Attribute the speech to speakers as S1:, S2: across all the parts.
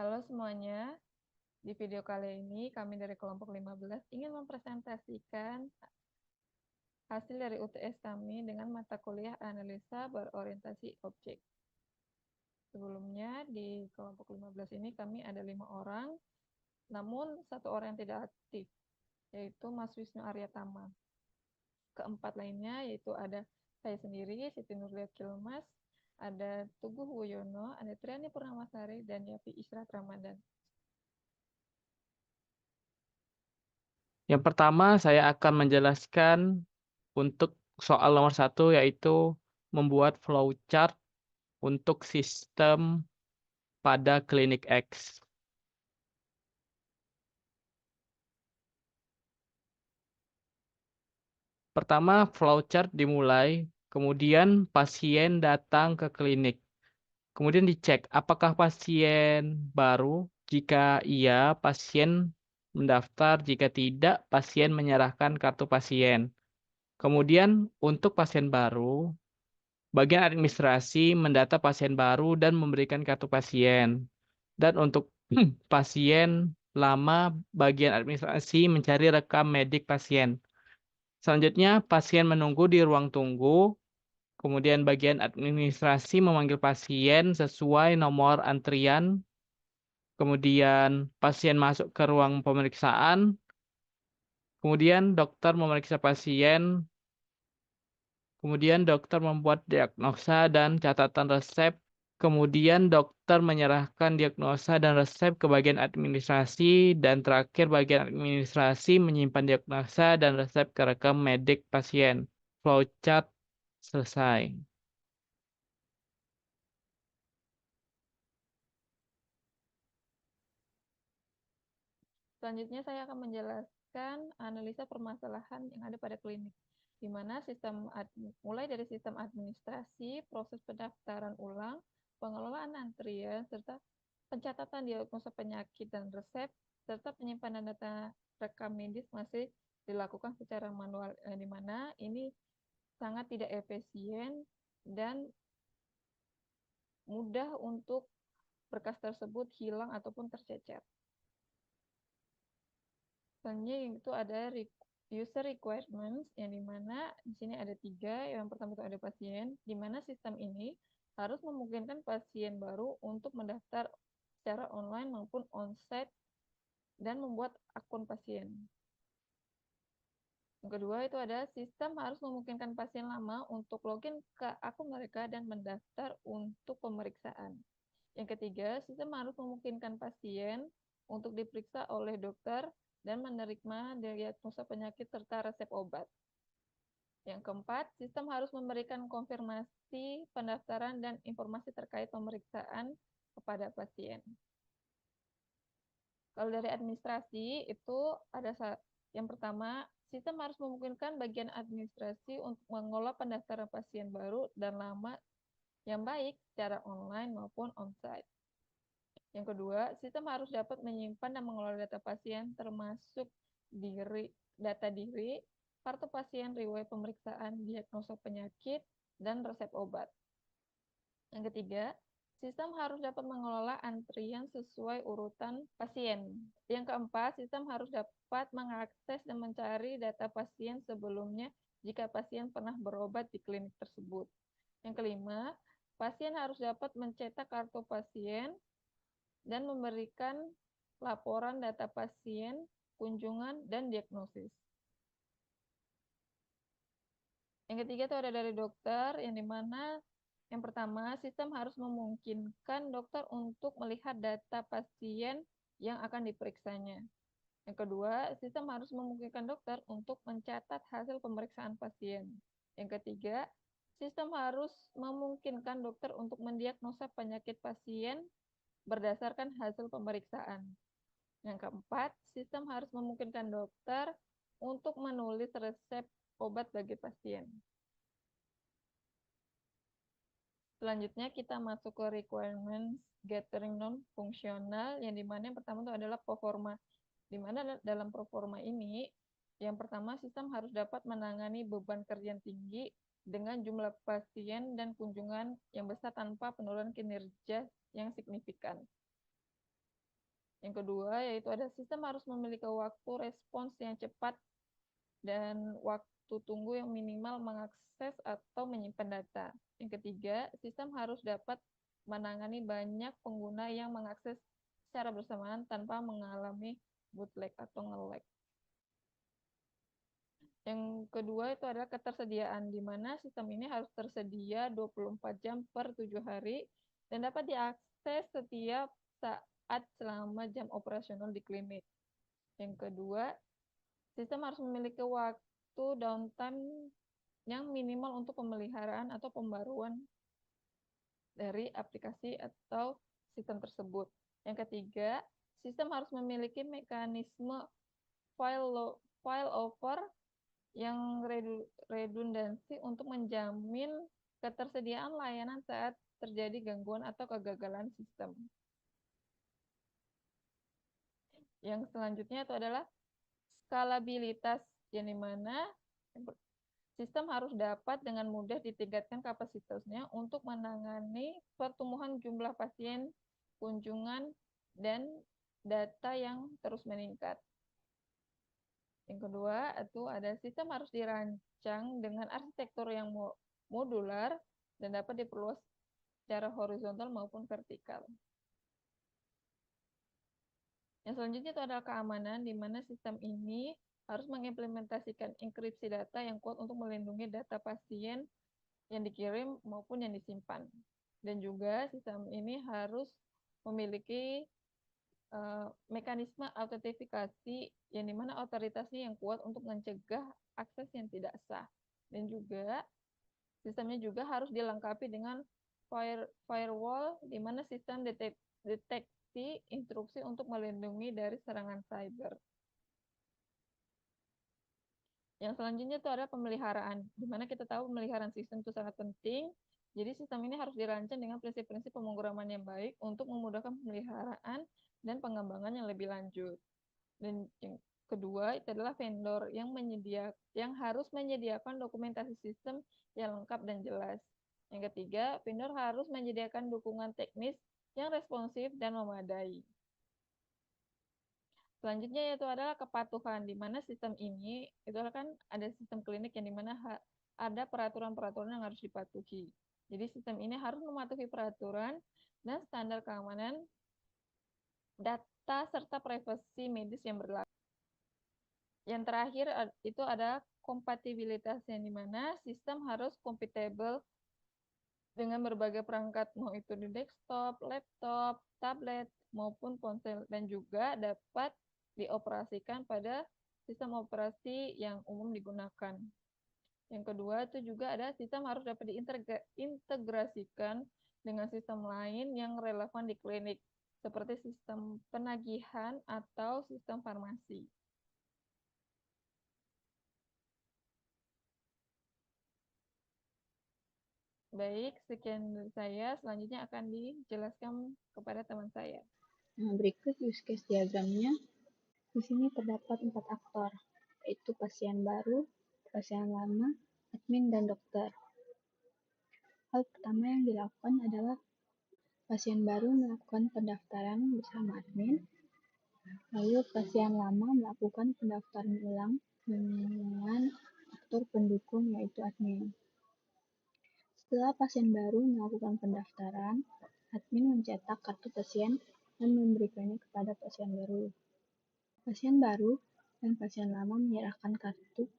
S1: Halo semuanya, di video kali ini kami dari kelompok 15 ingin mempresentasikan hasil dari UTS kami dengan mata kuliah analisa berorientasi objek. Sebelumnya di kelompok 15 ini kami ada 5 orang, namun 1 orang yang tidak aktif, yaitu Mas Wisnu Aryatama. Keempat lainnya yaitu ada saya sendiri, Siti Nurlia Kilmas, ada Tuguh Wuyono, ada Triani Purnamasari, dan Yapi Israt Ramadan.
S2: Yang pertama, saya akan menjelaskan untuk soal nomor 1, yaitu membuat flowchart untuk sistem pada klinik X. Pertama, flowchart dimulai, kemudian pasien datang ke klinik. Kemudian dicek apakah pasien baru. Jika iya, pasien mendaftar. Jika tidak, pasien menyerahkan kartu pasien. Kemudian untuk pasien baru, bagian administrasi mendata pasien baru dan memberikan kartu pasien. Dan untuk pasien lama, bagian administrasi mencari rekam medik pasien. Selanjutnya, pasien menunggu di ruang tunggu. Kemudian bagian administrasi memanggil pasien sesuai nomor antrian. Kemudian pasien masuk ke ruang pemeriksaan. Kemudian dokter memeriksa pasien. Kemudian dokter membuat diagnosa dan catatan resep. Kemudian dokter menyerahkan diagnosa dan resep ke bagian administrasi. Dan terakhir bagian administrasi menyimpan diagnosa dan resep ke rekam medik pasien. Flowchart selesai.
S1: Selanjutnya saya akan menjelaskan analisa permasalahan yang ada pada klinik, di mana mulai dari sistem administrasi, proses pendaftaran ulang, pengelolaan antrian, serta pencatatan diagnosa penyakit dan resep, serta penyimpanan data rekam medis masih dilakukan secara manual, di mana ini sangat tidak efisien dan mudah untuk berkas tersebut hilang ataupun tercecer. Selanjutnya itu ada user requirements, yang dimana di sini ada 3. Yang pertama itu ada pasien, di mana sistem ini harus memungkinkan pasien baru untuk mendaftar secara online maupun onsite dan membuat akun pasien. Yang kedua itu ada sistem harus memungkinkan pasien lama untuk login ke akun mereka dan mendaftar untuk pemeriksaan. Yang ketiga, sistem harus memungkinkan pasien untuk diperiksa oleh dokter dan menerima diagnosa penyakit serta resep obat. Yang keempat, sistem harus memberikan konfirmasi pendaftaran dan informasi terkait pemeriksaan kepada pasien. Kalau dari administrasi itu ada yang pertama, sistem harus memungkinkan bagian administrasi untuk mengelola pendaftaran pasien baru dan lama yang baik secara online maupun onsite. Yang kedua, sistem harus dapat menyimpan dan mengelola data pasien termasuk data diri, kartu pasien, riwayat pemeriksaan, diagnosa penyakit, dan resep obat. Yang ketiga, sistem harus dapat mengelola antrian sesuai urutan pasien. Yang keempat, sistem harus dapat mengakses dan mencari data pasien sebelumnya jika pasien pernah berobat di klinik tersebut. Yang kelima, pasien harus dapat mencetak kartu pasien dan memberikan laporan data pasien, kunjungan, dan diagnosis. Yang ketiga itu ada dari dokter, yang dimana yang pertama, sistem harus memungkinkan dokter untuk melihat data pasien yang akan diperiksanya. Yang kedua, sistem harus memungkinkan dokter untuk mencatat hasil pemeriksaan pasien. Yang ketiga, sistem harus memungkinkan dokter untuk mendiagnosa penyakit pasien berdasarkan hasil pemeriksaan. Yang keempat, sistem harus memungkinkan dokter untuk menulis resep obat bagi pasien. Selanjutnya kita masuk ke requirements gathering non-fungsional, yang dimana yang pertama itu adalah performa. Dimana dalam performa ini, yang pertama sistem harus dapat menangani beban kerja yang tinggi dengan jumlah pasien dan kunjungan yang besar tanpa penurunan kinerja yang signifikan. Yang kedua, yaitu ada sistem harus memiliki waktu respons yang cepat dan waktu tunggu yang minimal mengakses atau menyimpan data. Yang ketiga, sistem harus dapat menangani banyak pengguna yang mengakses secara bersamaan tanpa mengalami bootleg atau nge-lag. Yang kedua itu adalah ketersediaan, di mana sistem ini harus tersedia 24 jam per 7 hari dan dapat diakses setiap saat selama jam operasional di klinik. Yang kedua, sistem harus memiliki waktu downtime yang minimal untuk pemeliharaan atau pembaruan dari aplikasi atau sistem tersebut. Yang ketiga, sistem harus memiliki mekanisme failover yang redundansi untuk menjamin ketersediaan layanan saat terjadi gangguan atau kegagalan sistem. Yang selanjutnya itu adalah skalabilitas, yang dimana sistem harus dapat dengan mudah ditingkatkan kapasitasnya untuk menangani pertumbuhan jumlah pasien, kunjungan, dan data yang terus meningkat. Yang kedua, itu ada sistem harus dirancang dengan arsitektur yang modular dan dapat diperluas secara horizontal maupun vertikal. Yang selanjutnya itu adalah keamanan, di mana sistem ini harus mengimplementasikan enkripsi data yang kuat untuk melindungi data pasien yang dikirim maupun yang disimpan. Dan juga sistem ini harus memiliki mekanisme autentifikasi yang dimana otoritasnya yang kuat untuk mencegah akses yang tidak sah. Dan juga sistemnya juga harus dilengkapi dengan firewall di mana sistem deteksi instruksi untuk melindungi dari serangan cyber. Yang selanjutnya itu adalah pemeliharaan, di mana kita tahu pemeliharaan sistem itu sangat penting. Jadi sistem ini harus dirancang dengan prinsip-prinsip pemrograman yang baik untuk memudahkan pemeliharaan dan pengembangan yang lebih lanjut. Dan yang kedua itu adalah vendor yang harus menyediakan dokumentasi sistem yang lengkap dan jelas. Yang ketiga, vendor harus menyediakan dukungan teknis yang responsif dan memadai. Selanjutnya yaitu adalah kepatuhan, di mana sistem ini itu kan ada sistem klinik yang dimana ada peraturan-peraturan yang harus dipatuhi. Jadi sistem ini harus mematuhi peraturan dan standar keamanan data serta privasi medis yang berlaku. Yang terakhir itu ada kompatibilitas, yang dimana sistem harus compatible dengan berbagai perangkat, mau itu di desktop, laptop, tablet, maupun ponsel, dan juga dapat dioperasikan pada sistem operasi yang umum digunakan. Yang kedua itu juga ada sistem harus dapat diintegrasikan dengan sistem lain yang relevan di klinik, seperti sistem penagihan atau sistem farmasi. Baik, sekian dari saya. Selanjutnya akan dijelaskan kepada teman saya.
S3: Nah, berikut use case diagramnya. Di sini terdapat 4 aktor, yaitu pasien baru, pasien lama, admin, dan dokter. Hal pertama yang dilakukan adalah pasien baru melakukan pendaftaran bersama admin, lalu pasien lama melakukan pendaftaran ulang dengan aktor pendukung yaitu admin. Setelah pasien baru melakukan pendaftaran, admin mencetak kartu pasien dan memberikannya kepada pasien baru. Pasien baru dan pasien lama menyerahkan kartu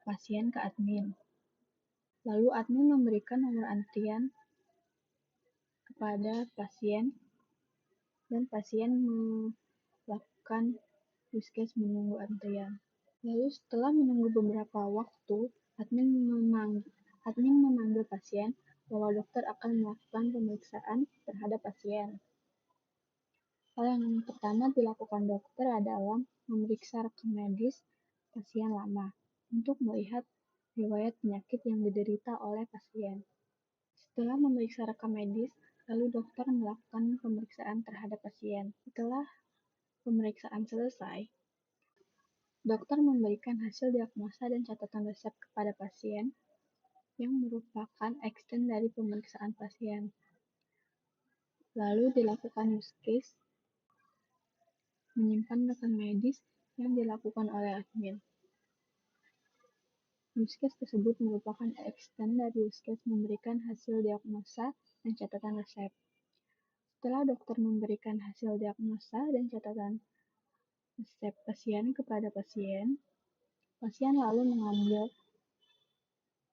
S3: pasien ke admin. Lalu admin memberikan nomor antrian kepada pasien dan pasien melakukan use case menunggu antrian. Lalu setelah menunggu beberapa waktu, admin memanggil pasien bahwa dokter akan melakukan pemeriksaan terhadap pasien. Hal yang pertama dilakukan dokter adalah memeriksa rekam medis pasien lama untuk melihat riwayat penyakit yang diderita oleh pasien. Setelah memeriksa rekam medis, lalu dokter melakukan pemeriksaan terhadap pasien. Setelah pemeriksaan selesai, dokter memberikan hasil diagnosa dan catatan resep kepada pasien yang merupakan eksten dari pemeriksaan pasien. Lalu dilakukan use case menyimpan rekam medis yang dilakukan oleh admin. Use case tersebut merupakan extend dari use case memberikan hasil diagnosa dan catatan resep. Setelah dokter memberikan hasil diagnosa dan catatan resep pasien kepada pasien, pasien lalu mengambil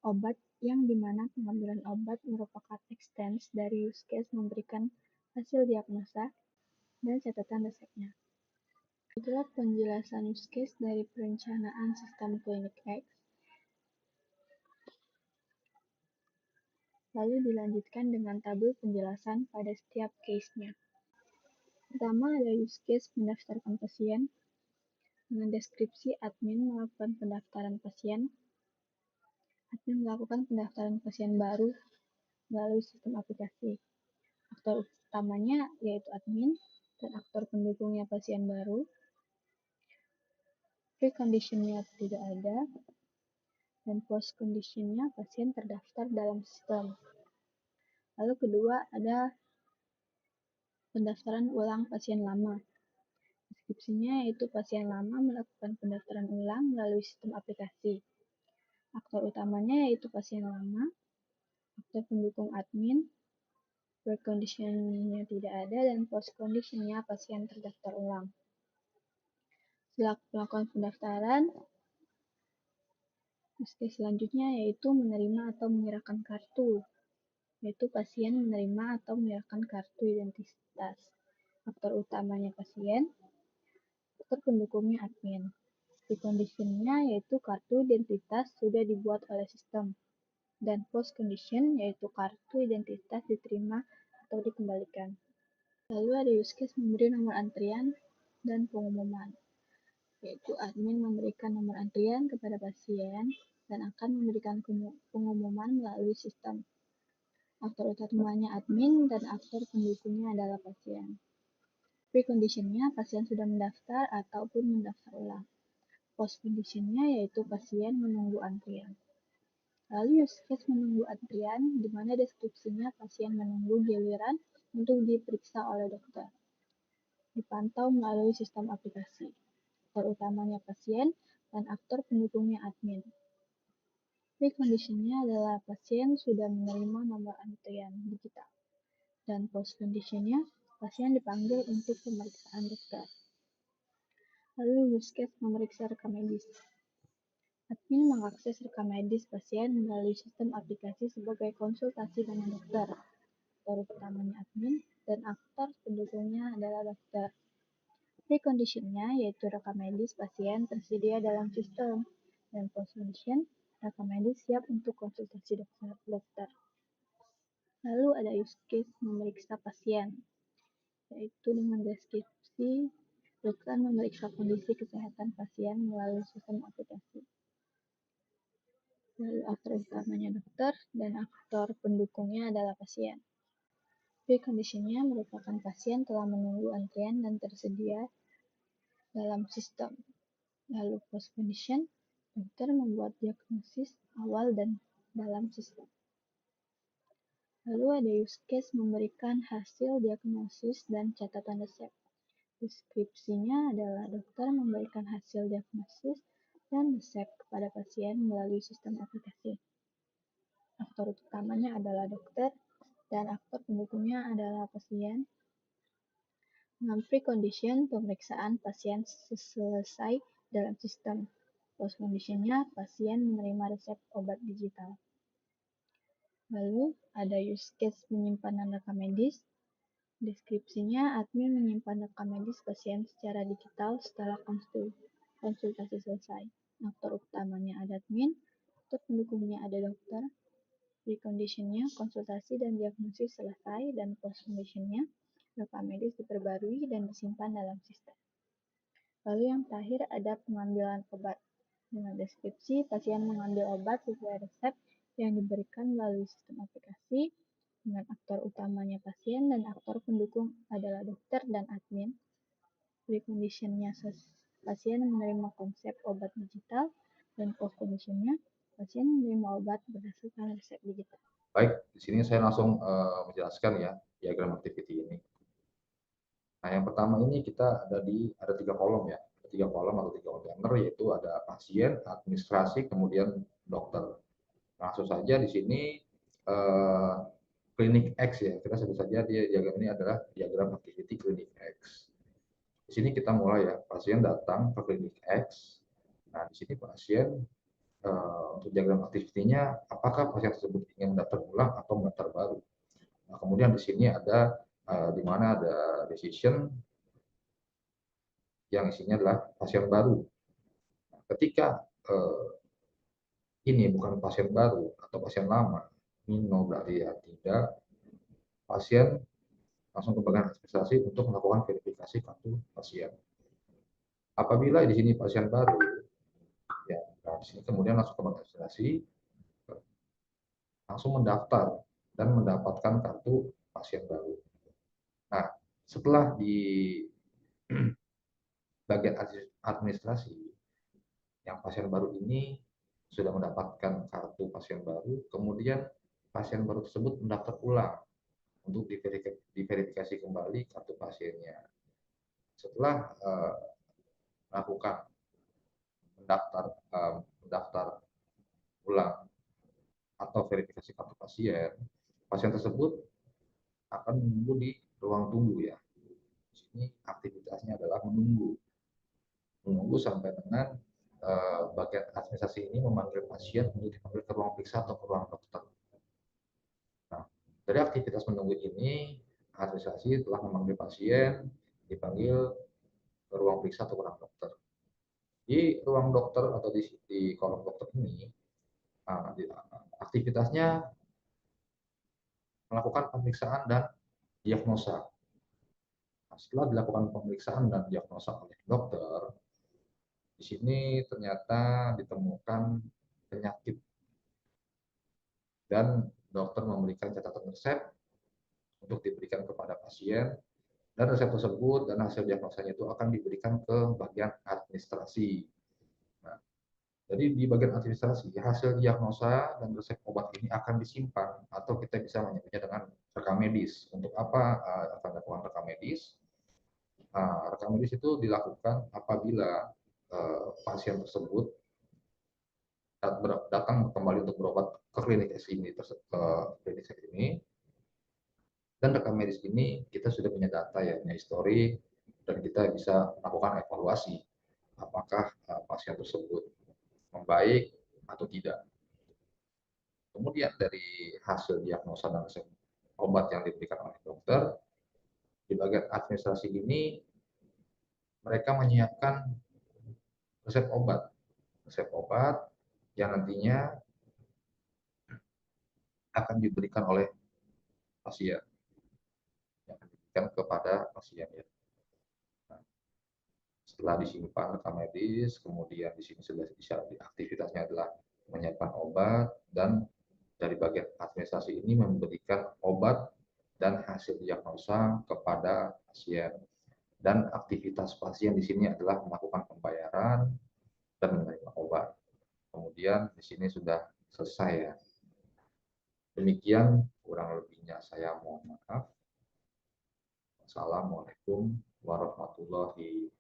S3: obat yang dimana pengambilan obat merupakan extends dari use case memberikan hasil diagnosa dan catatan resepnya. Itulah penjelasan use case dari perencanaan sistem klinik X. Lalu dilanjutkan dengan tabel penjelasan pada setiap case-nya. Pertama ada use case mendaftarkan pasien. Dengan deskripsi admin melakukan pendaftaran pasien. Admin melakukan pendaftaran pasien baru melalui sistem aplikasi. Aktor utamanya yaitu admin dan aktor pendukungnya pasien baru. Preconditionnya tidak ada dan postconditionnya pasien terdaftar dalam sistem. Lalu kedua ada pendaftaran ulang pasien lama. Deskripsinya yaitu pasien lama melakukan pendaftaran ulang melalui sistem aplikasi. Aktor utamanya yaitu pasien lama, aktor pendukung admin, preconditionnya tidak ada, dan postconditionnya pasien terdaftar ulang. Setelah melakukan pendaftaran, use case selanjutnya yaitu menerima atau menyerahkan kartu, yaitu pasien menerima atau menyerahkan kartu identitas. Aktor utamanya pasien, aktor pendukungnya admin. Preconditionnya yaitu kartu identitas sudah dibuat oleh sistem. Dan post condition yaitu kartu identitas diterima atau dikembalikan. Lalu ada use case memberi nomor antrian dan pengumuman, yaitu admin memberikan nomor antrian kepada pasien dan akan memberikan pengumuman melalui sistem. Aktor utamanya admin dan aktor pendukungnya adalah pasien. Preconditionnya pasien sudah mendaftar ataupun mendaftar ulang. Post conditionnya yaitu pasien menunggu antrian. Lalu use case menunggu antrian, di mana deskripsinya pasien menunggu giliran untuk diperiksa oleh dokter. Dipantau melalui sistem aplikasi. Aktor utamanya pasien dan aktor pendukungnya admin. Preconditionnya adalah pasien sudah menerima nomor antrian digital. Dan post conditionnya pasien dipanggil untuk pemeriksaan dokter. Lalu use case memeriksa rekam medis. Admin mengakses rekam medis pasien melalui sistem aplikasi sebagai konsultasi dengan dokter. Aktor utamanya admin dan aktor pendukungnya adalah dokter. Preconditionnya yaitu rekam medis pasien tersedia dalam sistem dan postcondition rekam medis siap untuk konsultasi dokter. Lalu ada use case memeriksa pasien, yaitu dengan deskripsi dokter memeriksa kondisi kesehatan pasien melalui sistem aplikasi. Lalu aktor utamanya dokter dan aktor pendukungnya adalah pasien. Preconditionnya merupakan pasien telah menunggu antrian dan tersedia dalam sistem. Lalu postcondition, dokter membuat diagnosis awal dan dalam sistem. Lalu ada use case memberikan hasil diagnosis dan catatan resep. Deskripsinya adalah dokter memberikan hasil diagnosis dan resep kepada pasien melalui sistem aplikasi. Aktor utamanya adalah dokter dan aktor pendukungnya adalah pasien. Dengan precondition, pemeriksaan pasien selesai dalam sistem. Postconditionnya, pasien menerima resep obat digital. Lalu, ada use case penyimpanan rekam medis. Deskripsinya, admin menyimpan rekam medis pasien secara digital setelah konsultasi selesai. Aktor utamanya ada admin, aktor pendukungnya ada dokter. Preconditionnya, konsultasi dan diagnosis selesai, dan postconditionnya, rekam medis diperbarui dan disimpan dalam sistem. Lalu yang terakhir ada pengambilan obat. Dengan deskripsi, pasien mengambil obat sesuai resep yang diberikan melalui sistem aplikasi, dengan aktor utamanya pasien dan aktor pendukung adalah dokter dan admin. Preconditionnya pasien menerima konsep obat digital, dan postconditionnya pasien menerima obat berdasarkan resep digital.
S4: Baik, di sini saya langsung menjelaskan ya diagram activity ini. Nah, yang pertama ini kita ada 3 kolom ya, ada 3 kolom atau 3 kontainer, yaitu ada pasien, administrasi, kemudian dokter. Langsung saja di sini eh, klinik X ya, kita sebut saja diagram ini adalah diagram activity klinik X. Di sini kita mulai ya, pasien datang ke klinik X. Nah, di sini pasien untuk diagram activity-nya, apakah pasien tersebut ingin mendaftar ulang atau mendaftar baru. Nah, kemudian di sini ada di mana ada decision yang isinya adalah pasien baru. Nah, ketika ini bukan pasien baru atau pasien lama, no berarti ya tidak, pasien langsung ke bagian administrasi untuk melakukan verifikasi kartu pasien. Apabila di sini pasien baru, ya, nah di sini kemudian langsung ke bagian administrasi, langsung mendaftar dan mendapatkan kartu pasien baru. Nah, setelah di bagian administrasi, yang pasien baru ini sudah mendapatkan kartu pasien baru, kemudian pasien baru tersebut mendaftar ulang untuk diverifikasi kembali kartu pasiennya. Setelah melakukan mendaftar ulang atau verifikasi kartu pasien, pasien tersebut akan menunggu di ruang tunggu ya. Di sini aktivitasnya adalah menunggu sampai dengan bagian administrasi ini memanggil pasien untuk dipanggil ke ruang periksa atau ke ruang dokter. Nah, dari aktivitas menunggu ini, administrasi telah memanggil pasien, dipanggil ke ruang periksa atau ke ruang dokter. Di ruang dokter atau di kolom dokter ini, aktivitasnya melakukan pemeriksaan dan diagnosa. Nah, setelah dilakukan pemeriksaan dan diagnosa oleh dokter, di sini ternyata ditemukan penyakit dan dokter memberikan catatan resep untuk diberikan kepada pasien, dan resep tersebut dan hasil diagnosanya itu akan diberikan ke bagian administrasi. Nah, jadi di bagian administrasi hasil diagnosa dan resep obat ini akan disimpan atau kita bisa menyebutnya dengan rekam medis. Untuk apa akan dilakukan rekam medis? Rekam medis itu dilakukan apabila pasien tersebut datang kembali untuk berobat ke klinik ini, dan rekam medis ini kita sudah punya data ya, punya histori, dan kita bisa melakukan evaluasi apakah pasien tersebut membaik atau tidak. Kemudian dari hasil diagnosa dan resep obat yang diberikan oleh dokter, di bagian administrasi ini mereka menyiapkan resep obat yang nantinya akan diberikan oleh pasien, yang akan diberikan kepada pasien ya. Nah, setelah disimpan rekam medis, kemudian di sini sudah bisa aktivitasnya adalah menyiapkan obat, dan dari bagian administrasi ini memberikan obat dan hasil diagnosa kepada pasien. Dan aktivitas pasien di sini adalah melakukan pembayaran dan menerima obat. Kemudian di sini sudah selesai ya. Demikian kurang lebihnya saya mohon maaf. Assalamualaikum warahmatullahi